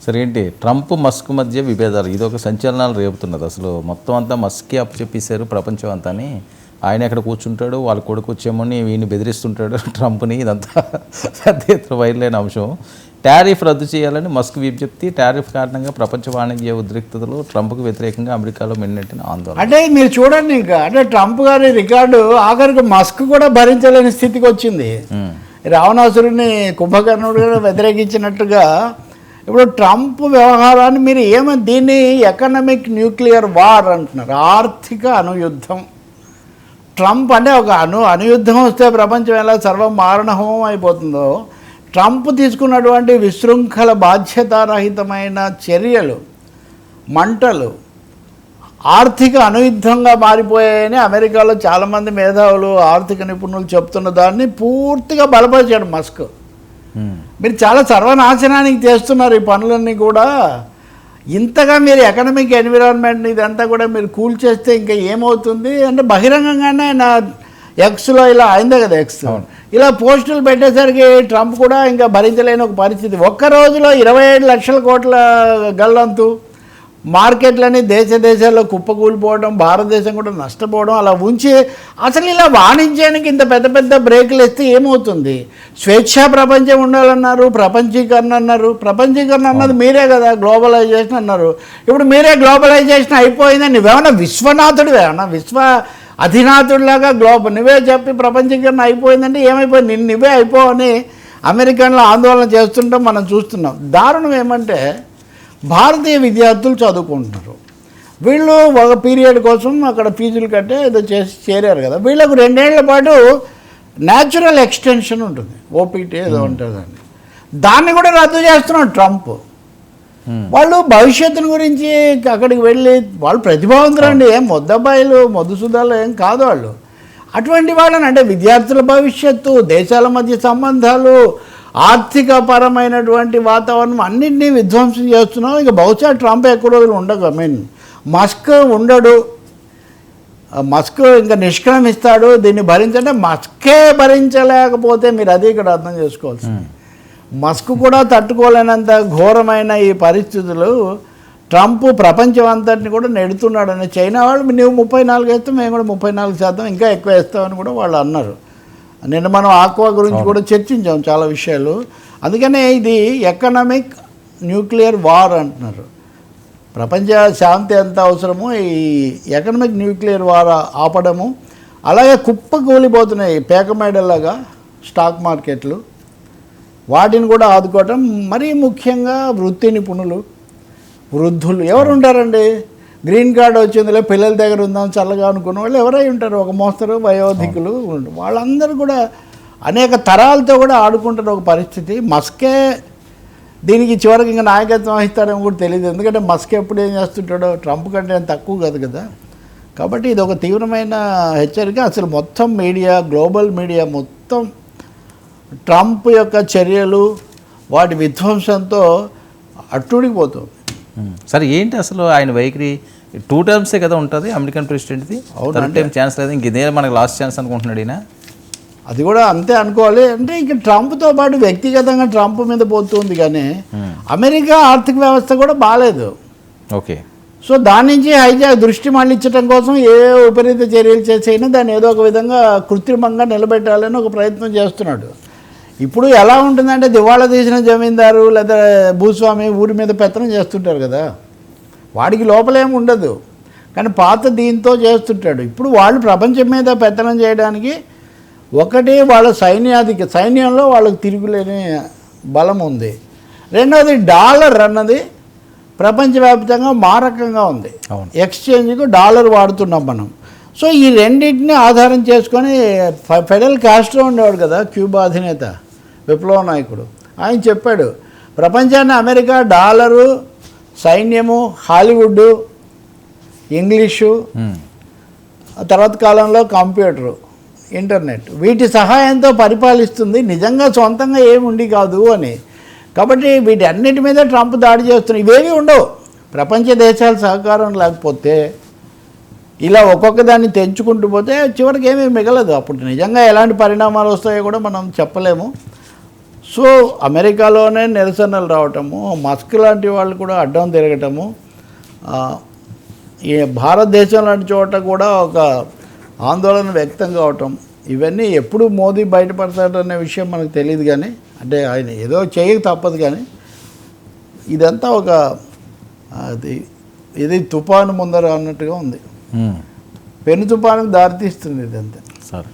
సరే ఏంటి Trump Musk మధ్య విభేదాలు ఇది ఒక సంచలనాలు రేపుతున్నది. అసలు మొత్తం అంతా మస్క్కి అప్పచెప్పేశారు ప్రపంచం అంతా అని. ఆయన ఎక్కడ కూర్చుంటాడు, వాళ్ళ కొడుకు వచ్చేమని వీడిని బెదిరిస్తుంటాడు ట్రంప్ని. ఇదంతా పెద్ద ఎత్తున వైరలైన అంశం. టారిఫ్ రద్దు చేయాలని మస్క్ విజ్ఞప్తి. టారిఫ్ కారణంగా ప్రపంచ వాణిజ్య ఉద్రిక్తతలు ట్రంప్కు వ్యతిరేకంగా అమెరికాలో మిన్నెట్టిన ఆందోళన. అంటే మీరు చూడండి, ఇంకా అంటే ట్రంప్ గారి రికార్డు ఆఖరికి మస్క్ కూడా భరించలేని స్థితికి వచ్చింది. రావణాసురుని కుంభకర్ణుడు వ్యతిరేకించినట్టుగా ఇప్పుడు ట్రంప్ వ్యవహారాన్ని మీరు ఏమని దీన్ని ఎకనామిక్ న్యూక్లియర్ వార్ అంటున్నారు, ఆర్థిక అణుయుద్ధం. ట్రంప్ అంటే ఒక అణుయుద్ధం వస్తే ప్రపంచం ఎలా సర్వం మారణహోమం అయిపోతుందో, ట్రంప్ తీసుకున్నటువంటి విశృంఖల బాధ్యతారహితమైన చర్యలు, మంటలు ఆర్థిక అణుయుద్ధంగా మారిపోయాయని అమెరికాలో చాలామంది మేధావులు, ఆర్థిక నిపుణులు చెప్తున్న దాన్ని పూర్తిగా బలపరిచాడు మస్క్. మీరు చాలా సర్వనాశనానికి చేస్తున్నారు ఈ పనులన్నీ కూడా. ఇంతగా మీరు ఎకనామిక్ ఎన్విరాన్మెంట్ ఇదంతా కూడా మీరు కూల్ చేస్తే ఇంకా ఏమవుతుంది అంటే బహిరంగంగానే నా ఎక్స్లో ఇలా అయిందే కదా, ఎక్స్ ఇలా పోస్టులు పెట్టేసరికి ట్రంప్ కూడా ఇంకా భరించలేని ఒక పరిస్థితి. ఒక్క రోజులో 27 లక్షల కోట్ల గల్లంతు, మార్కెట్లని దేశాల్లో కుప్పకూలిపోవడం, భారతదేశం కూడా నష్టపోవడం, అలా ఉంచి అసలు ఇలా వాణిజ్యానికి ఇంత పెద్ద పెద్ద బ్రేకులు ఇస్తే ఏమవుతుంది? స్వేచ్ఛా ప్రపంచం ఉండాలన్నారు, ప్రపంచీకరణ అన్నారు. ప్రపంచీకరణ అన్నది మీరే కదా, గ్లోబలైజేషన్ అన్నారు. ఇప్పుడు మీరే గ్లోబలైజేషన్ అయిపోయిందని నువ్వేమన్నా విశ్వనాథుడు, ఏమన్నా విశ్వ అధినాథుడిలాగా నువ్వే చెప్పి ప్రపంచీకరణ అయిపోయిందంటే ఏమైపోయింది? నువ్వే అయిపోవని అమెరికన్లు ఆందోళన చేస్తుంటాం మనం చూస్తున్నాం. దారుణం ఏమంటే భారతీయ విద్యార్థులు చదువుకుంటున్నారు. వీళ్ళు ఒక పీరియడ్ కోసం అక్కడ ఫీజులు కట్టే ఏదో చేసి చేరారు కదా, వీళ్ళకు 2 ఏళ్ల పాటు న్యాచురల్ ఎక్స్టెన్షన్ ఉంటుంది, ఓపీటీ ఏదో ఉంటుందండి. దాన్ని కూడా రద్దు చేస్తున్నాడు ట్రంప్. వాళ్ళు భవిష్యత్తుని గురించి అక్కడికి వెళ్ళి వాళ్ళు ప్రతిభావంతులండి, ఏం మొద్దబ్బాయిలు మొద్దుసుదాలు ఏం కాదు వాళ్ళు. అటువంటి వాళ్ళని అంటే విద్యార్థుల భవిష్యత్తు, దేశాల మధ్య సంబంధాలు, ఆర్థిక పరమైనటువంటి వాతావరణం అన్నింటినీ విధ్వంసం చేస్తున్నాం. ఇక బహుశా ట్రంప్ ఎక్కువ రోజులు ఉండదు. మస్క్ ఉండడు, మస్క్ ఇంకా నిష్క్రమిస్తాడు. దీన్ని భరించంటే మస్కే భరించలేకపోతే మీరు అది ఇక్కడ అర్థం చేసుకోవాల్సింది. మస్క్ కూడా తట్టుకోలేనంత ఘోరమైన ఈ పరిస్థితులు ట్రంప్ ప్రపంచం అంతటిని కూడా నెడుతున్నాడని. చైనా వాళ్ళు నువ్వు 34 వేస్తాం, మేము కూడా 34% ఇంకా ఎక్కువ వేస్తామని కూడా వాళ్ళు అన్నారు. నిన్న మనం ఆక్వా గురించి కూడా చర్చించాం చాలా విషయాలు. అందుకనే ఇది ఎకనామిక్ న్యూక్లియర్ వార్ అంటున్నారు. ప్రపంచ శాంతి ఎంత అవసరమో ఈ ఎకనామిక్ న్యూక్లియర్ వార్ ఆపడము, అలాగే కుప్పకూలిపోతున్నాయి పేకమేడల్లాగా స్టాక్ మార్కెట్లు, వాటిని కూడా ఆదుకోవటం. మరీ ముఖ్యంగా వృత్తి నిపుణులు, వృద్ధులు ఎవరు ఉంటారండి? గ్రీన్ కార్డు వచ్చిందిలే పిల్లల దగ్గర ఉందాం చల్లగా అనుకున్న వాళ్ళు ఎవరై ఉంటారు? ఒక మోస్తరు వయోధికులు. వాళ్ళందరూ కూడా అనేక తరాలతో కూడా ఆడుకుంటున్న ఒక పరిస్థితి. మస్కే దీనికి చివరికి ఇంకా నాయకత్వం వహిస్తాడేమో కూడా తెలియదు. ఎందుకంటే మస్క్ ఎప్పుడు ఏం చేస్తుంటాడో ట్రంప్ కంటే తక్కువ కాదు కదా. కాబట్టి ఇది ఒక తీవ్రమైన హెచ్చరిక. అసలు మొత్తం మీడియా, గ్లోబల్ మీడియా మొత్తం ట్రంప్ యొక్క చర్యలు, వాటి విధ్వంసంతో అట్టుడికిపోతుంది. సరే ఏంటి అసలు ఆయన వైఖరి? 2 టర్మ్సే కదా ఉంటుంది అమెరికన్ ప్రెసిడెంట్ది, థర్డ్ టైం ఛాన్స్ లేదు. ఇంక ఇదే మనకు లాస్ట్ ఛాన్స్ అనుకుంటున్నాడు ఈయన. అది కూడా అంతే అనుకోవాలి. అంటే ఇక ట్రంప్తో పాటు వ్యక్తిగతంగా ట్రంప్ మీద పోతుంది, కానీ అమెరికా ఆర్థిక వ్యవస్థ కూడా బాగాలేదు. ఓకే, సో దాని నుంచి దృష్టి మళ్ళించడం కోసం ఏ విపరీత చర్యలు చేసైనా దాన్ని ఏదో ఒక విధంగా కృత్రిమంగా నిలబెట్టాలని ఒక ప్రయత్నం చేస్తున్నాడు. ఇప్పుడు ఎలా ఉంటుందంటే దివాళా తీసిన జమీందారు లేదా భూస్వామి ఊరి మీద పెత్తనం చేస్తుంటారు కదా, వాడికి లోపలేం ఉండదు, కానీ పాత దీంతో చేస్తుంటాడు. ఇప్పుడు వాళ్ళు ప్రపంచం మీద పెత్తనం చేయడానికి ఒకటి వాళ్ళ సైన్యంలో వాళ్ళకి తిరుగులేని బలం ఉంది. రెండవది డాలర్ అన్నది ప్రపంచవ్యాప్తంగా మారకంగా ఉంది. ఎక్స్చేంజ్కు డాలర్ వాడుతున్నాం మనం. సో ఈ రెండింటిని ఆధారం చేసుకొని ఫెడరల్ కాస్ట్రో ఉండేవాడు కదా, క్యూబా అధినేత, విప్లవ నాయకుడు, ఆయన చెప్పాడు ప్రపంచాన్ని అమెరికా డాలరు, సైన్యము, హాలీవుడ్, ఇంగ్లీషు, తర్వాత కాలంలో కంప్యూటరు, ఇంటర్నెట్, వీటి సహాయంతో పరిపాలిస్తుంది, నిజంగా సొంతంగా ఏమి ఉండి కాదు అని. కాబట్టి వీటి అన్నిటి మీద ట్రంప్ దాడి చేస్తున్నాయి. ఇవేమీ ఉండవు ప్రపంచ దేశాల సహకారం లేకపోతే. ఇలా ఒక్కొక్క దాన్ని తెంచుకుంటూ పోతే చివరికి ఏమీ మిగలదు. అప్పుడు నిజంగా ఎలాంటి పరిణామాలు వస్తాయో కూడా మనం చెప్పలేము. సో అమెరికాలోనే నిరసనలు రావటము, మస్క్ లాంటి వాళ్ళు కూడా అడ్డం తిరగటము, ఈ భారతదేశం లాంటి చోట కూడా ఒక ఆందోళన వ్యక్తం కావటం, ఇవన్నీ ఎప్పుడు మోదీ బయటపడతాడనే విషయం మనకు తెలియదు. కానీ అంటే ఆయన ఏదో చేయక తప్పదు. కానీ ఇదంతా ఒక ఇది తుఫాను ముందర అన్నట్టుగా ఉంది. పెను తుఫానుకు దారితీస్తుంది ఇదంతా. సరే.